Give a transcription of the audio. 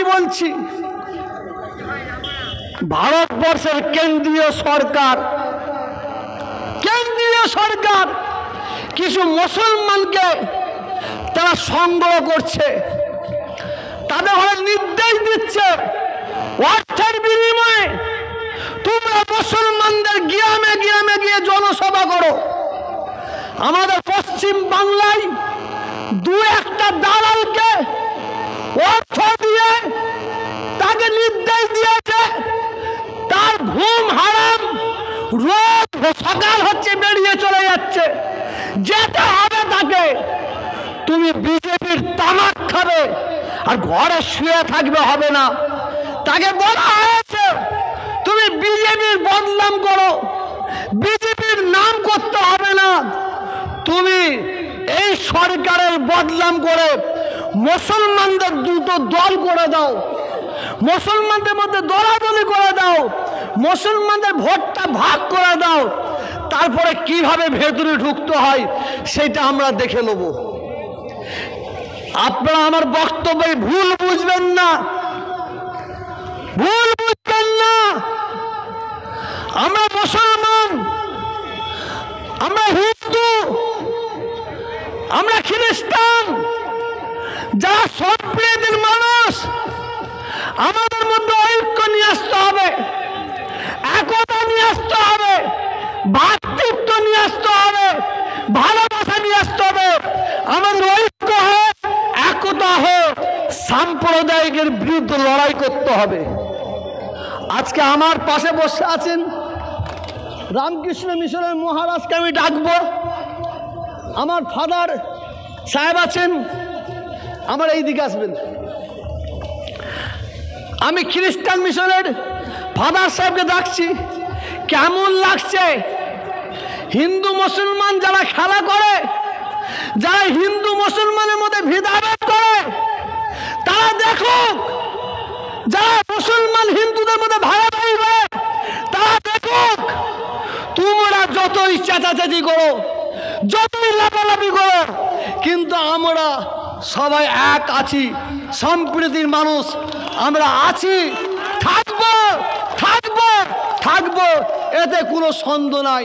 আমি বলছি, ভারতবর্ষের কেন্দ্রীয় সরকার কিছু মুসলমানকে তারা সংগ্রহ করছে, তাদের ঘরে নির্দেশ দিচ্ছে অর্থের বিনিময়ে তোমরা মুসলমানদের গ্রামে গ্রামে গিয়ে জনসভা করো। আমাদের পশ্চিম বাংলায় দু একটা দালালকে অর্থ দিয়ে তাকে নির্দেশ দিয়েছে, তার ঘুম হারাম, রোজ সকাল হচ্ছে বেরিয়ে চলে যাচ্ছে, যেতে হবে তাকে। তুমি বিজেপির তামাক খাবে আর ঘরে শুয়ে থাকবে হবে না। তাকে বলা হয়েছে তুমি বিজেপির বদনাম করো, বিজেপির নাম করতে হবে না, তুমি এই সরকারের বদনাম করে মুসলমানদের দুটো দল করে দাও, মুসলমানদের মধ্যে দলাদলি করে দাও, মুসলমানদের ভোটটা ভাগ করে দাও, তারপরে কিভাবে ভেতরে ঢুকতে হয় সেটা আমরা দেখে নেব। আপনারা আমার বক্তব্যে ভুল বুঝবেন না, ভুল বুঝবেন না। আমরা মুসলমান, আমরা হিন্দু, আমরা খ্রিস্টান, যারা সম্প্রীতির মানুষ, আমাদের মধ্যে ঐক্য নিয়ে আসতে হবে, একতা নিয়ে আসতে হবে, ভ্রাতৃত্ব নিয়ে আসতে হবে, ভালোবাসা নিয়ে আসতে হবে। আমাদের ঐক্য হোক, একতা হোক, সাম্প্রদায়িকের বিরুদ্ধে লড়াই করতে হবে। আজকে আমার পাশে বসে আছেন রামকৃষ্ণ মিশনের মহারাজকে আমি ডাকবো, আমার ফাদার সাহেব আছেন, আমার এই দিকে আসবেন। আমি খ্রিস্টান মিশনের ফাদার সাহেবকে ডাকছি। কেমন লাগছে হিন্দু মুসলমান যারা খেলা করে, যারা হিন্দু মুসলমানের মধ্যে ভেদাভেদ করে, তারা দেখুক, যারা মুসলমান হিন্দুদের মধ্যে ভাগাভাগি করে তারা দেখুক। তোমরা যতই চেঁচাচেঁচি করো, যতই লাফালাফি করো, কিন্তু আমরা সবাই এক আছি, সম্প্রীতির মানুষ আমরা আছি, থাকবো, এতে কোনো সন্দেহ নাই।